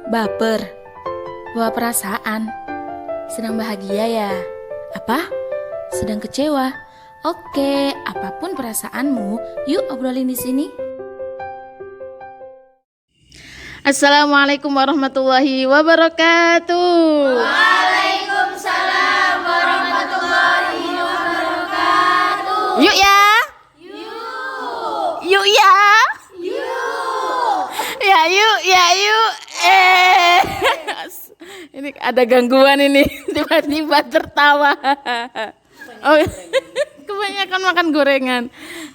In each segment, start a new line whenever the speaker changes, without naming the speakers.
Baper, bawa perasaan. Sedang bahagia ya? Apa? Sedang kecewa? Oke, apapun perasaanmu, yuk obrolin di sini. Assalamualaikum warahmatullahi wabarakatuh.
Waalaikumsalam warahmatullahi wabarakatuh.
Yuk ya. Yuk ya. Ya yuk, ya yuk. Ini ada gangguan ini, tiba-tiba tertawa. Oh, kebanyakan makan gorengan.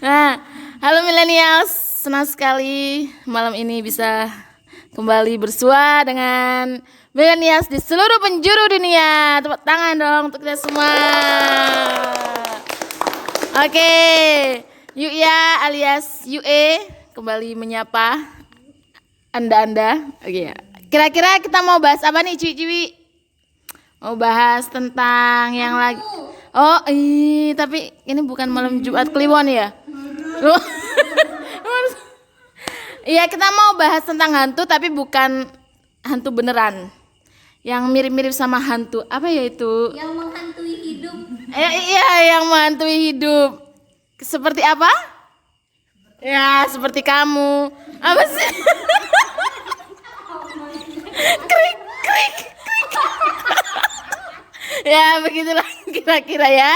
Nah, halo millennials, senang sekali malam ini bisa kembali bersua dengan millennials di seluruh penjuru dunia. Tepuk tangan dong untuk kita semua. Oke, yuk ya alias UE kembali menyapa Anda. Oke ya. Kira-kira kita mau bahas apa nih ciwi-ciwi? Mau bahas tentang yang lagi. Oh, tapi ini bukan malam Jumat Kliwon ya? Loh. Iya, kita mau bahas tentang hantu tapi bukan hantu beneran. Yang mirip-mirip sama hantu. Apa ya itu?
Yang menghantui hidup.
Iya, yang menghantui hidup. Seperti apa? Ya, seperti kamu. Apa sih? Krik. Ya, begitulah kira-kira ya.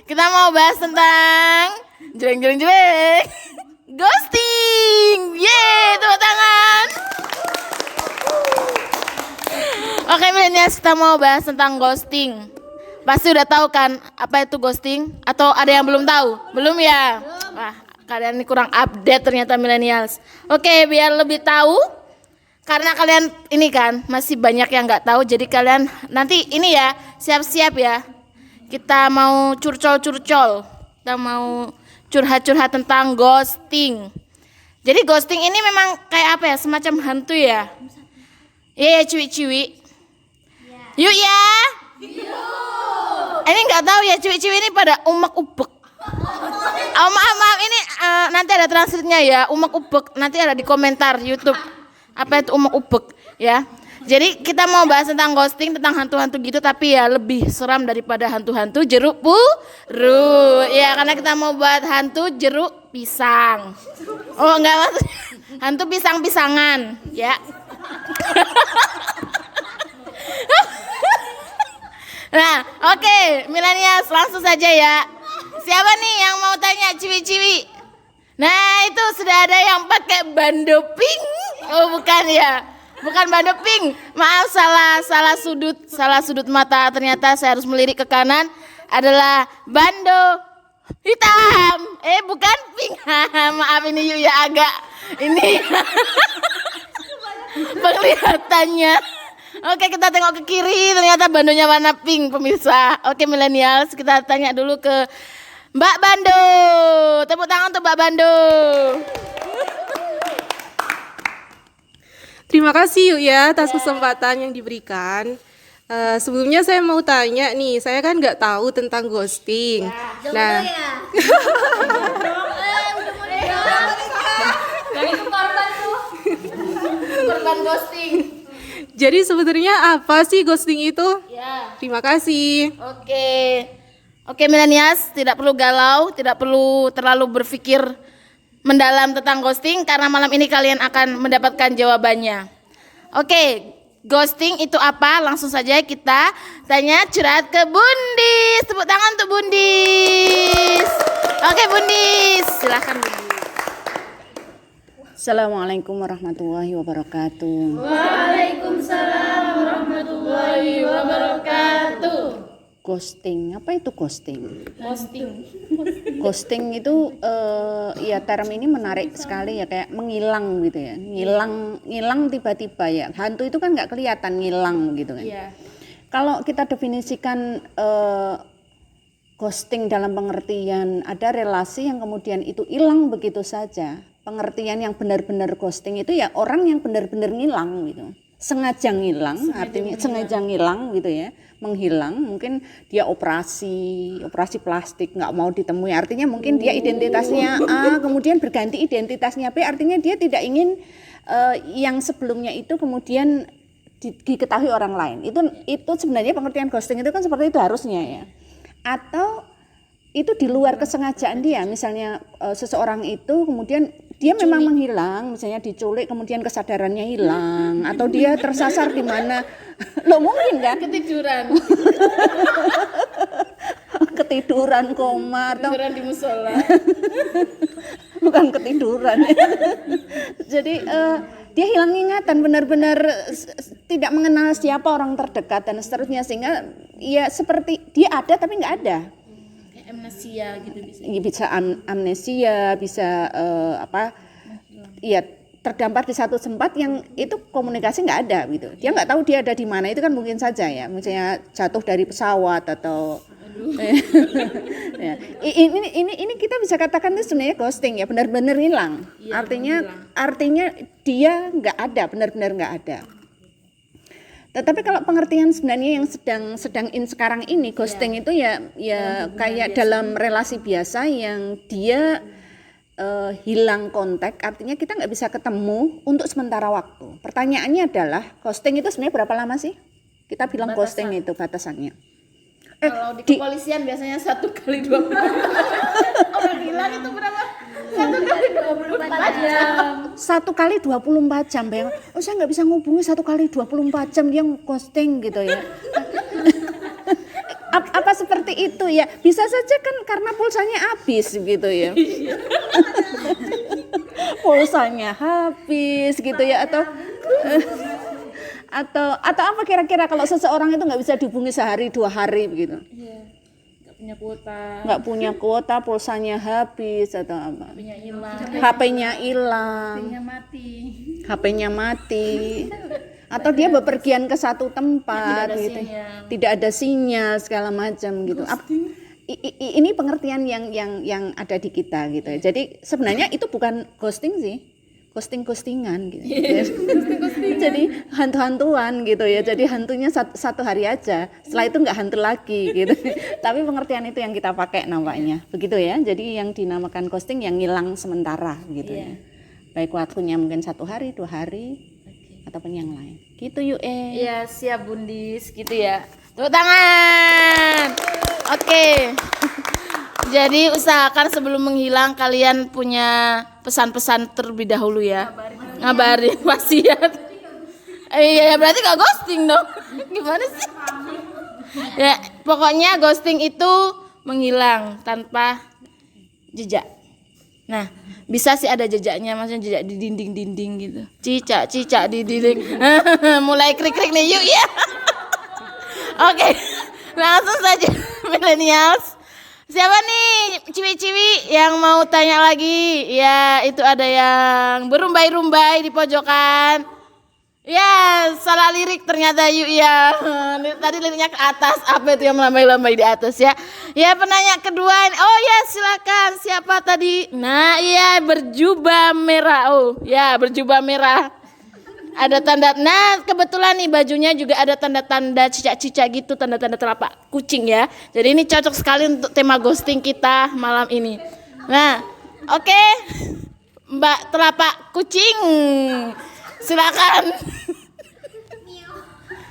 Kita mau bahas tentang jreng ghosting. Yeay, tepuk tangan. Oke, milenials, kita mau bahas tentang ghosting. Pasti udah tahu kan apa itu ghosting? Atau ada yang belum tahu? Belum ya? Wah, kalian ini kurang update ternyata milenials. Oke, biar lebih tahu, karena kalian ini kan masih banyak yang nggak tahu, jadi kalian nanti ini ya siap-siap ya. Kita mau curcol, kita mau curhat-curhat tentang ghosting. Jadi ghosting ini memang kayak apa ya, semacam hantu ya. Iya, ciwi-ciwi. Yuk ya. Ini nggak tahu ya, ciwi-ciwi ini pada umek-ubek. Oh, maaf ini nanti ada transkripnya ya, umek-ubek. Nanti ada di komentar YouTube. Apa itu umek-ubek ya. Jadi kita mau bahas tentang ghosting, tentang hantu-hantu gitu, tapi ya lebih seram daripada hantu-hantu jeruk puru. Ya, karena kita mau buat hantu jeruk pisang. Oh, enggak, maksudnya hantu pisang-pisangan ya. Nah, oke, milenials, langsung saja ya. Siapa nih yang mau tanya, ciwi-ciwi? Nah, itu sudah ada yang pakai bando pink. Oh, bukan ya. Bukan bando pink. Maaf, salah sudut mata. Ternyata saya harus melirik ke kanan. Adalah bando hitam. Bukan pink. Maaf ini yuk ya, agak ini penglihatannya. Oke, kita tengok ke kiri, ternyata bandonya warna pink, pemirsa. Oke, millennials, kita tanya dulu ke Mbak Bando. Tepuk tangan untuk Mbak Bando.
Terima kasih yuk ya atas kesempatan yang diberikan. Sebelumnya saya mau tanya nih, saya kan nggak tahu tentang ghosting. Nah,
Korban ghosting.
jadi sebenarnya apa sih ghosting itu?
Ya.
Terima kasih.
Oke, milenials, tidak perlu galau, tidak perlu terlalu berpikir mendalam tentang ghosting, karena malam ini kalian akan mendapatkan jawabannya. Oke, ghosting itu apa? Langsung saja kita tanya curhat ke Bundis. Tepuk tangan untuk Bundis. Oke, Bundis, silakan Bundis.
Assalamualaikum warahmatullahi wabarakatuh.
Waalaikumsalam warahmatullahi wabarakatuh.
Ghosting, apa itu ghosting?
Ghosting.
Itu ya term ini menarik sekali ya, kayak menghilang gitu ya, ngilang tiba-tiba ya. Hantu itu kan nggak kelihatan ngilang gitu kan.
Iya.
Kalau kita definisikan ghosting dalam pengertian ada relasi yang kemudian itu hilang begitu saja. Pengertian yang benar-benar ghosting itu ya orang yang benar-benar ngilang gitu. Sengaja ngilang, artinya sengaja ngilang gitu ya, menghilang. Mungkin dia operasi plastik nggak mau ditemui, artinya mungkin dia identitasnya A, kemudian berganti identitasnya B, artinya dia tidak ingin yang sebelumnya itu kemudian diketahui orang lain. Itu sebenarnya pengertian ghosting itu kan seperti itu harusnya ya. Atau itu di luar kesengajaan dia, misalnya seseorang itu kemudian dia memang menghilang, misalnya diculik kemudian kesadarannya hilang, atau dia tersasar di mana, lo mungkin kan? Ketiduran koma atau
Ketiduran di musola.
bukan ketiduran. Jadi dia hilang ingatan, benar-benar tidak mengenal siapa orang terdekat dan seterusnya, sehingga ya seperti dia ada tapi nggak ada.
Kayak amnesia gitu bisa.
Bisa amnesia, bisa ya terdampar di satu tempat yang itu komunikasi nggak ada gitu. Dia nggak tahu dia ada di mana, itu kan mungkin saja ya, misalnya jatuh dari pesawat atau ya. Ini kita bisa katakan itu sebenarnya ghosting ya, benar-benar hilang.
Iya,
Artinya dia nggak ada, benar-benar nggak ada. Tetapi kalau pengertian sebenarnya yang sedang in sekarang ini, ghosting itu ya kayak dalam relasi biasa yang dia hilang kontak, artinya kita nggak bisa ketemu untuk sementara waktu. Pertanyaannya adalah ghosting itu sebenarnya berapa lama sih? Kita bilang ghosting itu batasannya.
Kalau di kepolisian biasanya 1 kali 24 orang hilang itu berapa? 1 kali 24 jam.
1 kali 24 jam, bayang. Oh, saya nggak bisa ngubungi 1 kali 24 jam, dia ghosting gitu ya. Apa seperti itu ya? Bisa saja kan karena pulsanya habis gitu ya. Pulsanya habis gitu ya, atau apa kira-kira kalau seseorang itu nggak bisa dihubungi sehari 2 hari begitu?
Iya. Nggak punya kuota.
Pulsanya habis atau apa?
HP-nya hilang.
HP-nya hilang. HP-nya mati. Atau dia bepergian ke satu tempat gitu. Tidak ada sinyal segala macam gitu. Ini pengertian yang ada di kita gitu. Jadi sebenarnya itu bukan ghosting sih. Ghosting-ghostingan gitu. Jadi hantu-hantuan gitu ya. Jadi hantunya satu hari aja. Setelah itu nggak hantu lagi gitu. Tapi pengertian itu yang kita pakai nampaknya. Begitu ya. Jadi yang dinamakan ghosting yang hilang sementara gitu ya. Baik waktunya mungkin 1 hari, 2 hari, ataupun yang lain. Gitu yuk
Iya, siap Bundis gitu ya. Tepuk tangan. Oke. Jadi usahakan sebelum menghilang kalian punya pesan-pesan terlebih dahulu ya. Ngabarin wasiat. Iya, berarti gak ghosting dong. Gimana sih? Ya, pokoknya ghosting itu menghilang tanpa jejak. Nah, bisa sih ada jejaknya, maksudnya jejak di dinding-dinding gitu. Cicak di dinding. Mulai krik-krik nih, yuk ya. Oke, langsung saja millennials. Siapa nih ciwi-ciwi yang mau tanya lagi? Ya, itu ada yang berumbai-rumbai di pojokan. Ya, salah lirik ternyata yuk ya. Tadi liriknya ke atas, apa itu yang melambai-lambai di atas ya? Ya, penanya kedua. Oh ya, silakan. Siapa tadi? Nah, iya berjubah merah. Oh, ya berjubah merah. Ada tanda. Nah, kebetulan nih bajunya juga ada tanda-tanda cicak-cicak gitu, tanda-tanda telapak kucing ya. Jadi ini cocok sekali untuk tema ghosting kita malam ini. Nah, oke. Mbak telapak kucing. Silakan.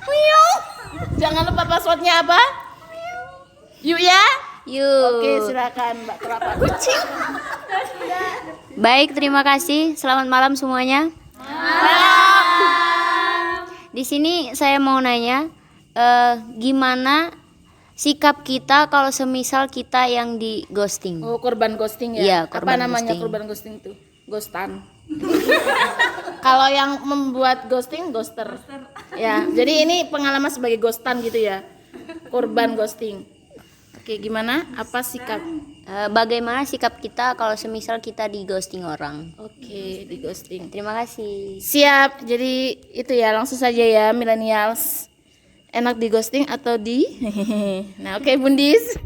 Miau. Jangan lupa passwordnya apa? Yuk ya.
Yuk.
Oke, silakan Mbak telapak kucing.
Baik, terima kasih. Selamat malam semuanya. Di sini saya mau nanya, gimana sikap kita kalau semisal kita yang di ghosting?
Oh, korban ghosting ya?
Iya,
Apa
korban
namanya
ghosting.
korban ghosting itu? Ghostan. Kalau yang membuat ghosting, ghoster. Ya, jadi ini pengalaman sebagai ghostan gitu ya. Korban ghosting. Oke, gimana? Apa sikap?
Bagaimana sikap kita kalau semisal kita di ghosting orang?
Oke, di ghosting.
Terima kasih.
Siap. Jadi itu ya, langsung saja ya millennials. Enak di ghosting atau di Nah, oke Bundis.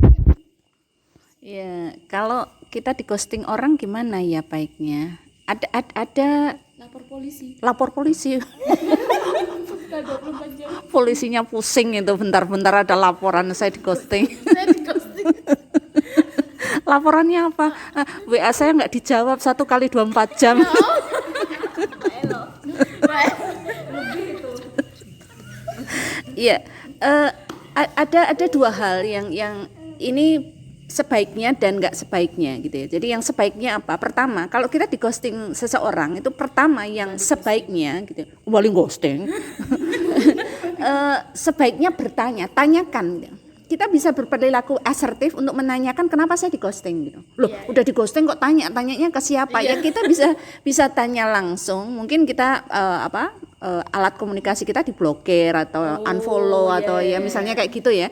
Ya, kalau kita di ghosting orang gimana ya baiknya? Ada lapor polisi. Polisinya pusing itu, bentar-bentar ada laporan saya di ghosting. Laporannya apa? WA saya nggak dijawab 1 kali 24 jam. Iya, ada dua hal yang ini sebaiknya dan nggak sebaiknya gitu ya. Jadi yang sebaiknya apa? Pertama, kalau kita di ghosting seseorang itu pertama yang sebaiknya gitu, paling ghosting, sebaiknya bertanya, tanyakan. Gitu. Kita bisa berperilaku asertif untuk menanyakan kenapa saya di ghosting gitu. Loh, udah di ghosting kok tanyanya ke siapa? Ya kita bisa tanya langsung. Mungkin kita alat komunikasi kita diblokir atau unfollow atau ya misalnya kayak gitu ya.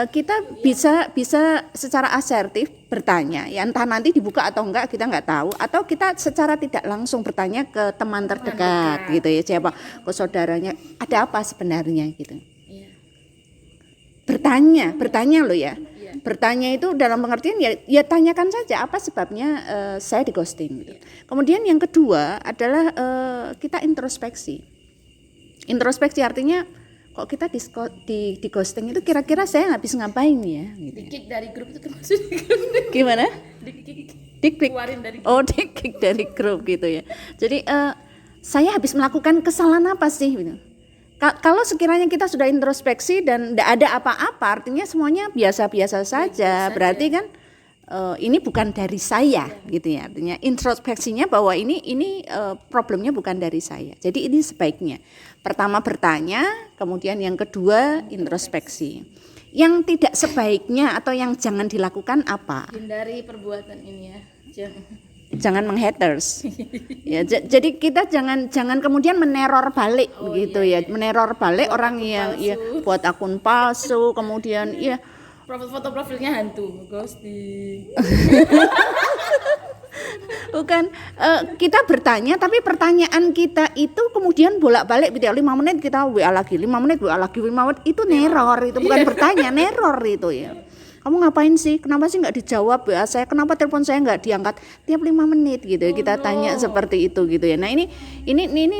Kita bisa secara asertif bertanya. Ya entah nanti dibuka atau enggak kita enggak tahu, atau kita secara tidak langsung bertanya ke teman terdekat gitu ya, siapa, ke saudaranya, ada apa sebenarnya gitu. Bertanya loh ya. Bertanya itu dalam pengertian ya tanyakan saja apa sebabnya saya di ghosting gitu. Kemudian yang kedua adalah kita introspeksi. Introspeksi artinya kok kita di ghosting itu kira-kira saya habis ngapain ya gitu.
Di-kick dari grup itu termasuk di grup.
Gimana? Di-kick.
Keluarin dari
Oh, di-kick dari grup gitu ya. Jadi saya habis melakukan kesalahan apa sih gitu. Kalau sekiranya kita sudah introspeksi dan tidak ada apa-apa, artinya semuanya biasa-biasa saja. Berarti kan ini bukan dari saya, gitu ya. Artinya introspeksinya bahwa ini problemnya bukan dari saya. Jadi ini sebaiknya pertama bertanya, kemudian yang kedua introspeksi. Yang tidak sebaiknya atau yang jangan dilakukan apa?
hindari perbuatan ini ya.
Jangan menghaters. Ya, jadi kita jangan kemudian meneror balik begitu ya. Meneror balik buat orang yang ya buat akun palsu, kemudian ya
foto profilnya hantu, ghosting.
bukan kita bertanya tapi pertanyaan kita itu kemudian bolak-balik gitu ya. 5 menit kita WA lagi, 5 menit WA lagi, 5 menit itu neror, itu bukan bertanya, neror itu ya. Kamu ngapain sih? Kenapa sih nggak dijawab WA saya? Kenapa telepon saya nggak diangkat tiap 5 menit gitu? Kita tanya seperti itu gitu ya. Nah ini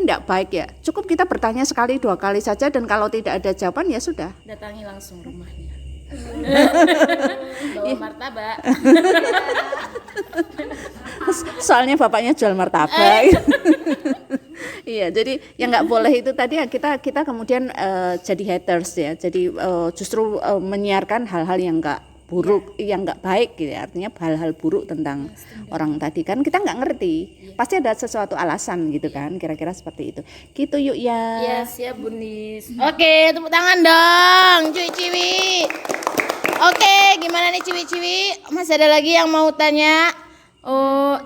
tidak baik ya. Cukup kita bertanya sekali 2 kali saja, dan kalau tidak ada jawaban ya sudah.
Datangi langsung rumahnya. Bawa martabak.
Soalnya bapaknya jual martabak. Iya, jadi yang nggak boleh itu tadi ya kita kemudian jadi haters ya. Jadi justru menyiarkan hal-hal yang nggak buruk, yang nggak baik gitu ya. Artinya hal-hal buruk tentang orang tadi kan kita nggak ngerti. Pasti ada sesuatu alasan gitu kan, kira-kira seperti itu. Gitu yuk ya.
Ya siap Bundis. Oke, tepuk tangan dong, Ciwi-ciwi. Oke, gimana nih Ciwi-ciwi? Masih ada lagi yang mau tanya? Oh,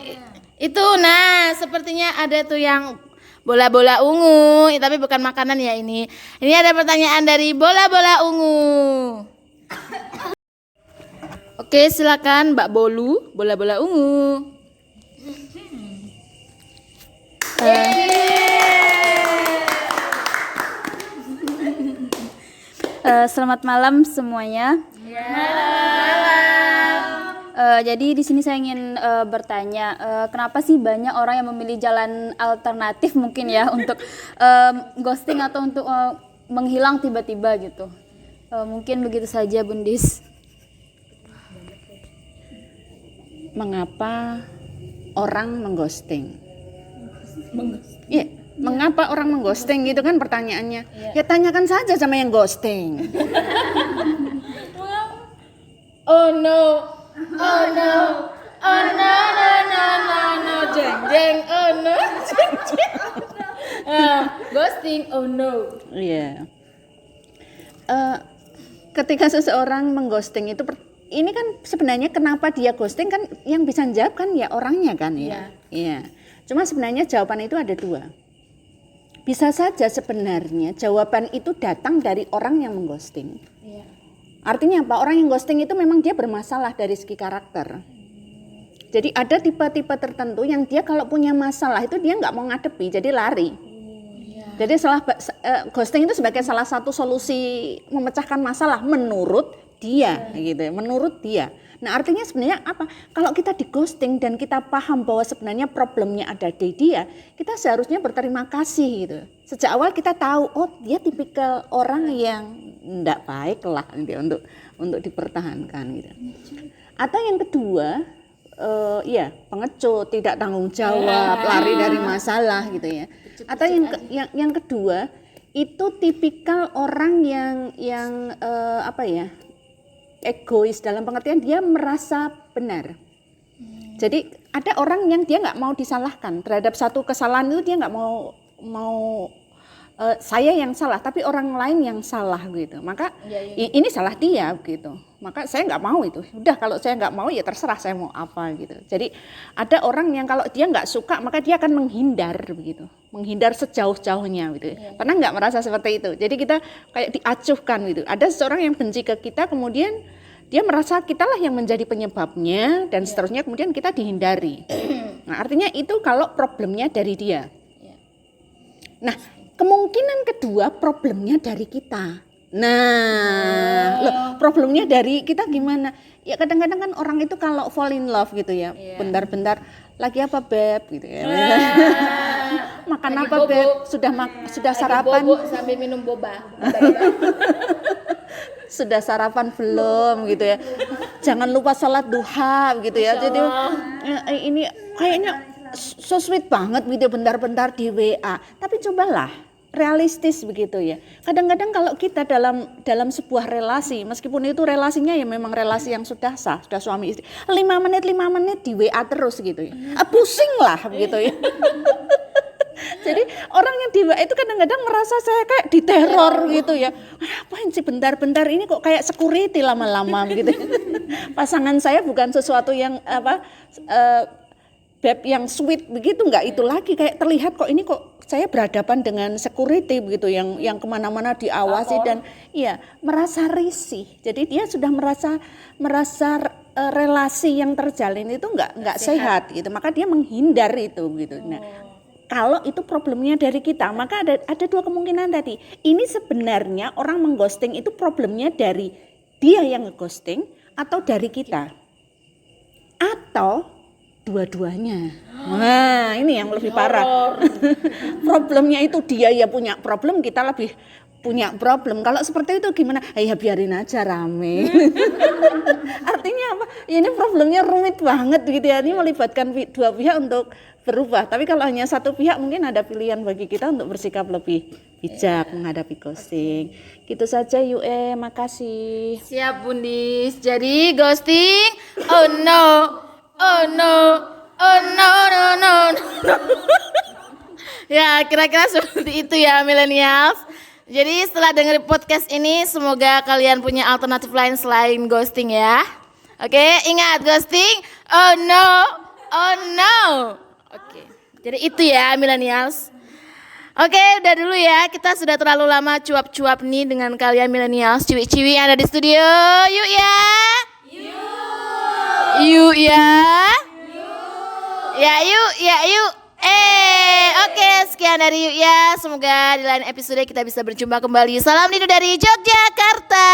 itu nah sepertinya ada tuh yang bola-bola ungu, tapi bukan makanan ya ini. Ini ada pertanyaan dari bola-bola ungu. Oke, silakan Mbak Bolu, bola-bola ungu.
Selamat malam semuanya. Jadi di sini saya ingin bertanya, kenapa sih banyak orang yang memilih jalan alternatif mungkin ya untuk ghosting atau untuk menghilang tiba-tiba gitu? Mungkin begitu saja, Bundis.
Mengapa orang mengghosting? Iya, mengapa orang mengghosting gitu kan pertanyaannya. Ya tanyakan saja sama yang ghosting.
Oh no. Oh no. Oh no no no no no jeng jeng oh no jeng jeng. Ghosting oh no.
Iya. Ketika seseorang mengghosting itu ini kan sebenarnya kenapa dia ghosting kan yang bisa jawab kan ya orangnya kan ya. Iya. Cuma sebenarnya jawaban itu ada 2. Bisa saja sebenarnya jawaban itu datang dari orang yang mengghosting.
Iya.
Artinya apa? Orang yang ghosting itu memang dia bermasalah dari segi karakter. Jadi ada tipe-tipe tertentu yang dia kalau punya masalah itu dia nggak mau ngadepi, jadi lari. Jadi ghosting itu sebagai salah satu solusi memecahkan masalah menurut dia, gitu. Menurut dia. Nah artinya sebenarnya apa? Kalau kita di ghosting dan kita paham bahwa sebenarnya problemnya ada di dia, kita seharusnya berterima kasih gitu. Sejak awal kita tahu, oh dia tipikal orang yang enggak baik lah gitu, untuk dipertahankan gitu. Atau yang kedua, pengecut, tidak tanggung jawab, lari dari masalah gitu ya. Atau yang kedua, itu tipikal orang yang apa ya, egois dalam pengertian dia merasa benar. Jadi ada orang yang dia nggak mau disalahkan terhadap satu kesalahan itu, dia nggak mau saya yang salah tapi orang lain yang salah gitu. Maka ini salah dia gitu. Maka saya nggak mau itu. Udah, kalau saya nggak mau ya terserah saya mau apa gitu. Jadi ada orang yang kalau dia nggak suka maka dia akan menghindar begitu, menghindar sejauh-jauhnya gitu. Pernah nggak merasa seperti itu? Jadi kita kayak diacuhkan gitu. Ada seseorang yang benci ke kita, kemudian dia merasa kitalah yang menjadi penyebabnya dan seterusnya, kemudian kita dihindari. Nah, artinya itu kalau problemnya dari dia. Nah, kemungkinan kedua problemnya dari kita. Nah, loh, problemnya dari kita gimana? Ya kadang-kadang kan orang itu kalau fall in love gitu ya, bentar-bentar lagi apa beb gitu ya. Makan lagi apa bobo, beb? Sudah sarapan?
Bobo sambil minum boba.
Sudah sarapan belum gitu ya. Jangan lupa sholat duha gitu ya. Jadi ini kayaknya so sweet banget gitu bentar-bentar di WA. Tapi cobalah realistis begitu ya. Kadang-kadang kalau kita dalam sebuah relasi, meskipun itu relasinya ya memang relasi yang sudah sah, sudah suami istri, 5 menit di WA terus gitu ya. Pusing lah begitu ya. Jadi orang yang di WA itu kadang-kadang merasa saya kayak diteror gitu ya. Apain sih bentar-bentar ini kok kayak security lama-lama gitu. Pasangan saya bukan sesuatu yang beb yang sweet begitu, enggak itu lagi, kayak terlihat kok ini kok saya berhadapan dengan security begitu yang kemana-mana diawasi dan iya merasa risih. Jadi dia sudah merasa relasi yang terjalin itu enggak sehat gitu, maka dia menghindar itu gitu. Nah, kalau itu problemnya dari kita, maka ada dua kemungkinan tadi. Ini sebenarnya orang mengghosting itu problemnya dari dia yang ngeghosting atau dari kita. Atau dua-duanya. Wah, ini yang lebih parah. Problemnya itu dia ya punya problem, kita lebih punya problem. Kalau seperti itu gimana? Ya biarin aja rame. Artinya apa? Ini problemnya rumit banget gitu ya. Ini melibatkan dua pihak untuk berubah. Tapi kalau hanya satu pihak mungkin ada pilihan bagi kita untuk bersikap lebih bijak menghadapi ghosting. Gitu saja Yue, makasih.
Siap Bundis. Jadi ghosting, oh no, oh no, oh no, no, no, no. Ya kira-kira seperti itu ya millennials. Jadi setelah dengerin podcast ini semoga kalian punya alternatif lain selain ghosting ya. Oke, ingat ghosting, oh no, oh no. Oke, jadi itu ya millennials. Oke, udah dulu ya. Kita sudah terlalu lama cuap-cuap nih dengan kalian millennials, ciwi-ciwi yang ada di studio. Yuk ya. Yuk ya. Ya yuk, ya yuk. Oke, sekian dari Yuk ya. Semoga di lain episode kita bisa berjumpa kembali. Salam rindu dari Yogyakarta.